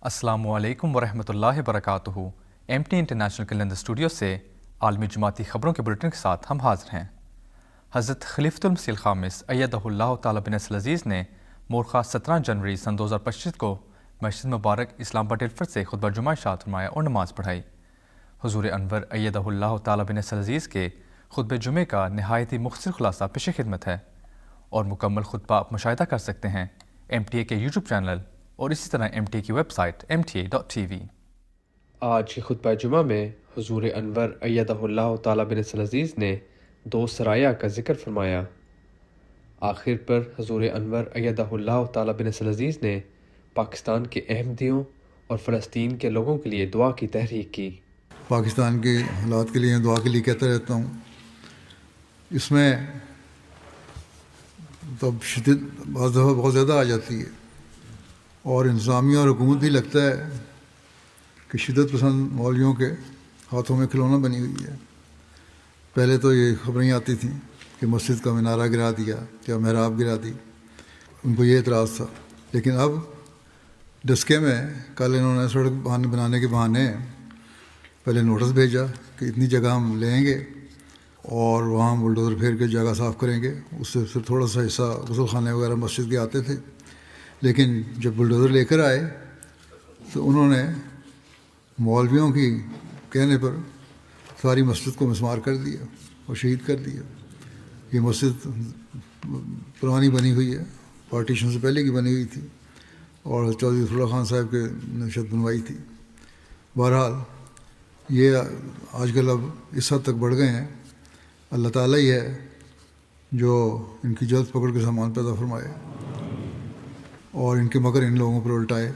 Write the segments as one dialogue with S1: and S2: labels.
S1: السلام علیکم ورحمۃ اللہ وبرکاتہ۔ M T international calendar studio سے عالمی جماعتی خبروں کے بلیٹن کے ساتھ ہم حاضر ہیں۔ حضرت خلیفۃ المسیح الخامس ایدہ اللہ تعالیٰ بن نصر العزیز نے مورخہ 17 جنوری سن 2025 کو مسجد مبارک اسلام آباد ٹلفٹ سے خطبہ جمعہ ارشاد فرمایا اور نماز پڑھائی۔ حضور انور ایدہ اللہ تعالیٰ بن نصر العزیز کے خطبہ جمعے کا نہایت ہی مختصر خلاصہ پیش خدمت ہے، اور مکمل خطبہ آپ مشاہدہ کر سکتے ہیں ایم ٹی اے کے یوٹیوب چینل اور اسی طرح ایم ٹی اے کی ویب سائٹ mta.tv۔
S2: آج کے خطبہ جمعہ میں حضور انور ایدہ اللہ تعالیٰ بن نصر العزیز نے 2 سرایہ کا ذکر فرمایا۔ آخر پر حضور انور ایدہ اللہ تعالیٰ بن نصر العزیز نے پاکستان کے احمدیوں اور فلسطین کے لوگوں کے لیے دعا کی تحریک کی۔
S3: پاکستان کے حالات کے لیے دعا کے لیے کہتا رہتا ہوں۔ اس میں تب شدت بعض دفعہ بہت زیادہ آ جاتی ہے، اور انتظامیہ اور حکومت بھی لگتا ہے کہ شدت پسند مولویوں کے ہاتھوں میں کھلونا بنی ہوئی ہے۔ پہلے تو یہ خبریں آتی تھیں کہ مسجد کا مینارہ گرا دیا یا محراب گرا دی، ان کو یہ اعتراض تھا، لیکن اب ڈسکے میں کل انہوں نے سڑک بنانے کے بہانے پہلے نوٹس بھیجا کہ اتنی جگہ ہم لیں گے اور وہاں بلڈوزر پھیر کے جگہ صاف کریں گے۔ اس سے پھر تھوڑا سا حصہ غسل خانے وغیرہ مسجد کے آتے تھے، لیکن جب بلڈوزر لے کر آئے تو انہوں نے مولویوں کی کہنے پر ساری مسجد کو مسمار کر دیا اور شہید کر دیا۔ یہ مسجد پرانی بنی ہوئی ہے، پارٹیشن سے پہلے کی بنی ہوئی تھی، اور چودھری ظفر اللہ خان صاحب کے نشست بنوائی تھی۔ بہرحال یہ آج کل اب اس حد تک بڑھ گئے ہیں، اللہ تعالیٰ ہی ہے جو ان کی جلد پکڑ کے سامان پیدا فرمائے اور ان کے مگر ان لوگوں پر الٹائے۔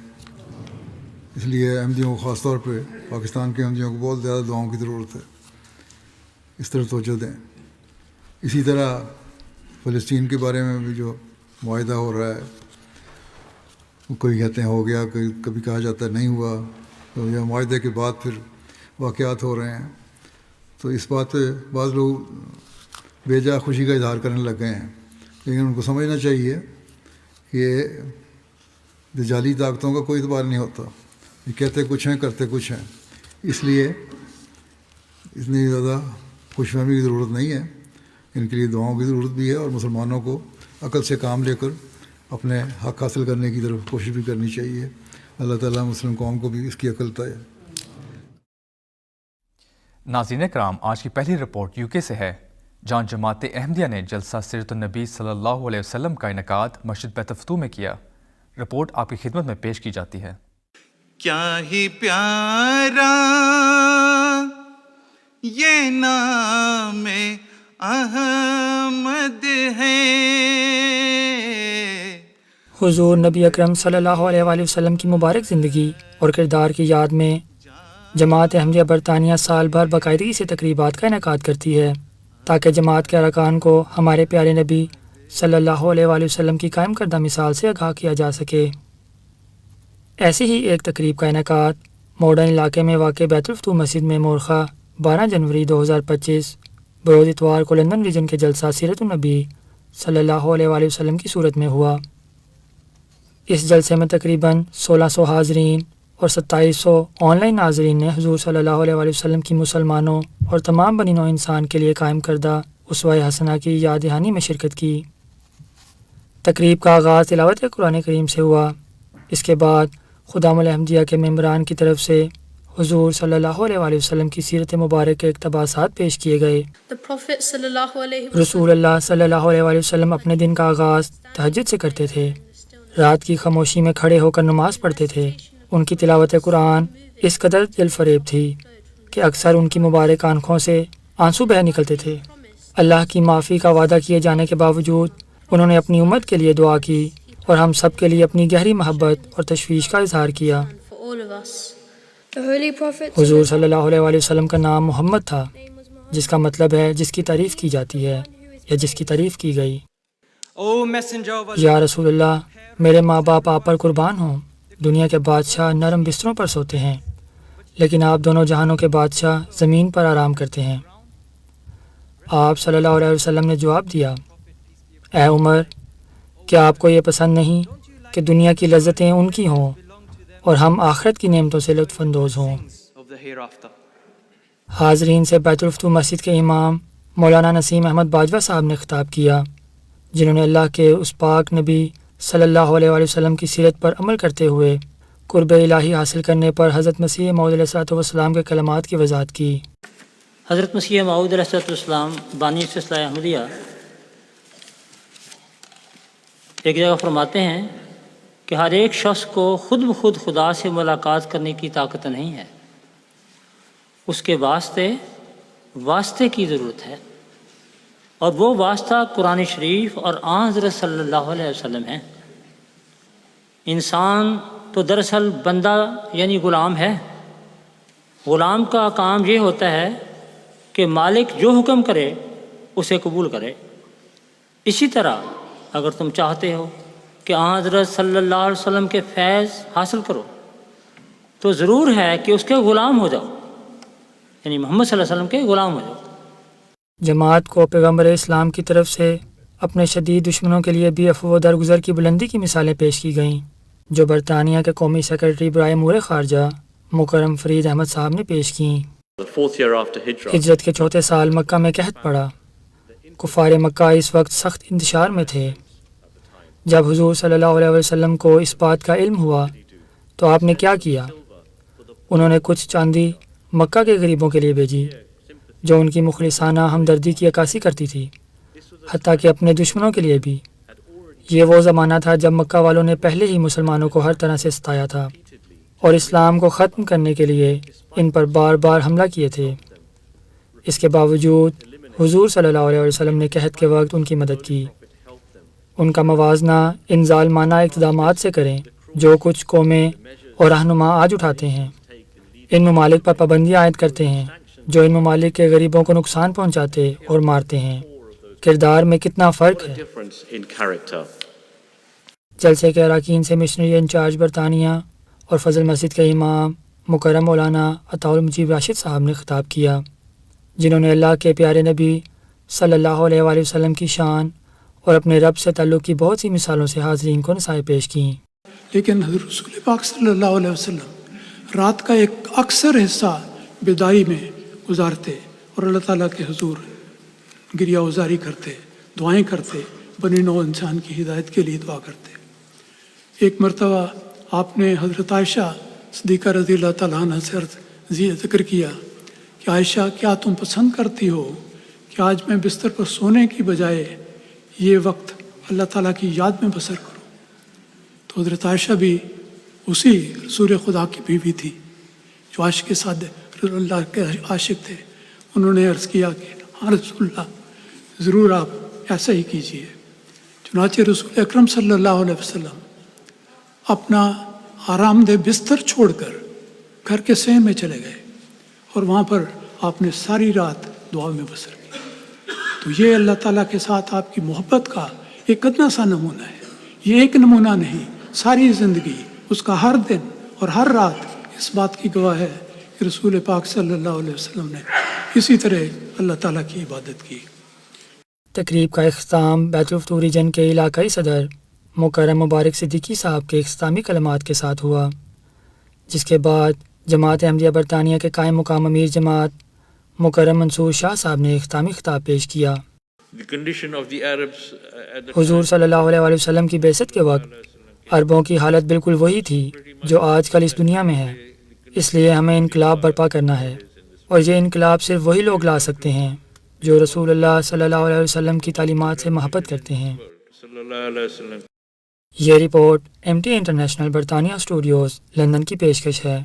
S3: اس لیے احمدیوں کو خاص طور پہ پاکستان کے احمدیوں کو بہت زیادہ دعاؤں کی ضرورت ہے، اس طرح توجہ دیں۔ اسی طرح فلسطین کے بارے میں بھی جو معاہدہ ہو رہا ہے، کوئی کہتے ہیں ہو گیا، کبھی کہا جاتا ہے نہیں ہوا، تو یہ معاہدے کے بعد پھر واقعات ہو رہے ہیں، تو اس بات پہ بعض لوگ بے جا خوشی کا اظہار کرنے لگ گئے ہیں، لیکن ان کو سمجھنا چاہیے کہ دجالی طاقتوں کا کوئی اعتبار نہیں ہوتا، یہ کہتے کچھ ہیں کرتے کچھ ہیں، اس لیے اتنی زیادہ خوش فہمی کی ضرورت نہیں ہے۔ ان کے لیے دعاؤں کی ضرورت بھی ہے، اور مسلمانوں کو عقل سے کام لے کر اپنے حق حاصل کرنے کی طرف کوشش بھی کرنی چاہیے۔ اللہ تعالیٰ مسلم قوم کو بھی اس کی عقل عطا ہے۔
S1: ناظرین کرام، آج کی پہلی رپورٹ یو کے سے ہے، جہاں جماعت احمدیہ نے جلسہ سیرت النبی صلی اللہ علیہ وسلم کا انعقاد مسجد بیت فتوح میں کیا۔ رپورٹ آپ کی خدمت میں پیش کی جاتی ہے۔
S4: کیا ہی پیارا یہ نام احمد ہے۔
S5: حضور نبی اکرم صلی اللہ علیہ وآلہ وسلم کی مبارک زندگی اور کردار کی یاد میں جماعت احمدیہ برطانیہ سال بھر باقاعدگی سے تقریبات کا انعقاد کرتی ہے، تاکہ جماعت کے ارکان کو ہمارے پیارے نبی صلی اللہ علیہ وآلہ وسلم کی قائم کردہ مثال سے آگاہ کیا جا سکے۔ ایسی ہی ایک تقریب کا انعقاد ماڈرن علاقے میں واقع بیت الفتوح مسجد میں مورخہ 12 جنوری 2025 بروز اتوار کو لندن ریجن کے جلسہ سیرت النبی صلی اللہ علیہ وآلہ وسلم کی صورت میں ہوا۔ اس جلسے میں تقریباً 1600 حاضرین اور 2700 آن لائن ناظرین نے حضور صلی اللہ علیہ وآلہ وسلم کی مسلمانوں اور تمام بنی نوع انسان کے لیے قائم کردہ اسوہ حسنہ کی یاد دہانی میں شرکت کی۔ تقریب کا آغاز تلاوت قرآن کریم سے ہوا۔ اس کے بعد خدام الاحمدیہ کے ممبران کی طرف سے حضور صلی اللہ علیہ وآلہ وسلم کی سیرت مبارک کے اقتباسات پیش کیے گئے۔ رسول اللہ صلی اللہ علیہ وآلہ وسلم اپنے دن کا آغاز تہجد سے کرتے تھے، رات کی خاموشی میں کھڑے ہو کر نماز پڑھتے تھے۔ ان کی تلاوت قرآن اس قدر دل فریب تھی کہ اکثر ان کی مبارک آنکھوں سے آنسو بہہ نکلتے تھے۔ اللہ کی معافی کا وعدہ کیے جانے کے باوجود انہوں نے اپنی امت کے لیے دعا کی اور ہم سب کے لیے اپنی گہری محبت اور تشویش کا اظہار کیا۔ حضور صلی اللہ علیہ وآلہ وسلم کا نام محمد تھا، جس کا مطلب ہے جس کی تعریف کی جاتی ہے یا جس کی تعریف کی گئی۔ یا رسول اللہ، میرے ماں باپ آپ پر قربان ہوں۔ دنیا کے بادشاہ نرم بستروں پر سوتے ہیں، لیکن آپ دونوں جہانوں کے بادشاہ زمین پر آرام کرتے ہیں۔ آپ صلی اللہ علیہ وسلم نے جواب دیا، اے عمر، کیا آپ کو یہ پسند نہیں کہ دنیا کی لذتیں ان کی ہوں اور ہم آخرت کی نعمتوں سے لطف اندوز ہوں۔
S2: of the hereafter.
S5: حاضرین سے بیت الفتوح مسجد کے امام مولانا نسیم احمد باجوہ صاحب نے خطاب کیا، جنہوں نے اللہ کے اس پاک نبی صلی اللہ علیہ وآلہ وسلم کی سیرت پر عمل کرتے ہوئے قرب الہی حاصل کرنے پر حضرت مسیح موعود علیہ السلام کے کلمات کی وضاحت کی۔
S6: حضرت مسیح موعود علیہ السلام بانی سلسلہ احمدیہ ایک جگہ فرماتے ہیں کہ ہر ایک شخص کو خود بخود خدا سے ملاقات کرنے کی طاقت نہیں ہے، اس کے واسطے کی ضرورت ہے، اور وہ واسطہ قرآن شریف اور آن حضرت صلی اللہ علیہ وسلم ہے۔ انسان تو دراصل بندہ یعنی غلام ہے۔ غلام کا کام یہ ہوتا ہے کہ مالک جو حکم کرے اسے قبول کرے۔ اسی طرح اگر تم چاہتے ہو کہ آن حضرت صلی اللہ علیہ وسلم کے فیض حاصل کرو تو ضرور ہے کہ اس کے غلام ہو جاؤ، یعنی محمد صلی اللہ علیہ وسلم کے غلام ہو جاؤ۔
S5: جماعت کو پیغمبر اسلام کی طرف سے اپنے شدید دشمنوں کے لیے بھی عفو و درگزر کی بلندی کی مثالیں پیش کی گئیں، جو برطانیہ کے قومی سیکرٹری برائے امور خارجہ مکرم فرید احمد صاحب نے پیش کیں۔ ہجرت کے چوتھے سال مکہ میں قحط پڑا۔ کفار مکہ اس وقت سخت انتشار میں تھے۔ جب حضور صلی اللہ علیہ وسلم کو اس بات کا علم ہوا تو آپ نے کیا کیا؟ انہوں نے کچھ چاندی مکہ کے غریبوں کے لیے بھیجی، جو ان کی مخلصانہ ہمدردی کی عکاسی کرتی تھی، حتیٰ کہ اپنے دشمنوں کے لیے بھی۔ یہ وہ زمانہ تھا جب مکہ والوں نے پہلے ہی مسلمانوں کو ہر طرح سے ستایا تھا اور اسلام کو ختم کرنے کے لیے ان پر بار بار حملہ کیے تھے۔ اس کے باوجود حضور صلی اللہ علیہ وسلم نے قحط کے وقت ان کی مدد کی۔ ان کا موازنہ ان ظالمانہ اقدامات سے کریں جو کچھ قومیں اور رہنما آج اٹھاتے ہیں۔ ان ممالک پر پابندیاں عائد کرتے ہیں جو ان ممالک کے غریبوں کو نقصان پہنچاتے اور مارتے ہیں۔ کردار میں کتنا فرق ہے۔ جلسے کے اراکین سے مشنری انچارج برطانیہ اور فضل مسجد کے امام مکرم مولانا عطاء المجیب راشد صاحب نے خطاب کیا، جنہوں نے اللہ کے پیارے نبی صلی اللہ علیہ وآلہ وسلم کی شان اور اپنے رب سے تعلق کی بہت سی مثالوں سے حاضرین کو نصائح پیش کیں۔
S7: لیکن حضرت رسول پاک صلی اللہ علیہ وسلم رات کا ایک اکثر حصہ بیداری میں گزارتے اور اللہ تعالیٰ کے حضور گریہ وزاری کرتے، دعائیں کرتے، بنی نوع انسان کی ہدایت کے لیے دعا کرتے۔ ایک مرتبہ آپ نے حضرت عائشہ صدیقہ رضی اللہ تعالیٰ عنہ سے ذکر کیا کہ عائشہ کیا تم پسند کرتی ہو کہ آج میں بستر پر سونے کی بجائے یہ وقت اللہ تعالیٰ کی یاد میں بسر کروں؟ تو حضرت عائشہ بھی اسی رسول خدا کی بیوی تھی جو عاشق صادق رسول اللہ کے عاشق تھے۔ انہوں نے عرض کیا کہ ہاں رسول اللہ، ضرور آپ ایسا ہی کیجیے۔ چنانچہ رسول اکرم صلی اللہ علیہ وسلم اپنا آرام دہ بستر چھوڑ کر گھر کے صحن میں چلے گئے اور وہاں پر آپ نے ساری رات دعا میں بسر کی۔ تو یہ اللہ تعالیٰ کے ساتھ آپ کی محبت کا ایک ادنا سا نمونہ ہے۔ یہ ایک نمونہ نہیں، ساری زندگی، اس کا ہر دن اور ہر رات اس بات کی گواہ ہے کہ رسول پاک صلی اللہ علیہ وسلم نے اسی طرح اللہ تعالیٰ کی عبادت کی۔
S5: تقریب کا اختتام بیت الفتوح ریجن کے علاقائی صدر مکرم مبارک صدیقی صاحب کے اختتامی کلمات کے ساتھ ہوا، جس کے بعد جماعت احمدیہ برطانیہ کے قائم مقام امیر جماعت مکرم منصور شاہ صاحب نے اختتامی خطاب پیش کیا۔ حضور صلی اللہ علیہ وآلہ وسلم کی بعثت کے وقت عربوں کی حالت بالکل وہی تھی جو آج کل اس دنیا میں ہے۔ اس لیے ہمیں انقلاب برپا کرنا ہے، اور یہ انقلاب صرف وہی لوگ لا سکتے ہیں جو رسول اللہ صلی اللہ علیہ وسلم کی تعلیمات سے محبت کرتے ہیں۔ یہ رپورٹ MT انٹرنیشنل برطانیہ اسٹوڈیوز لندن کی پیشکش ہے۔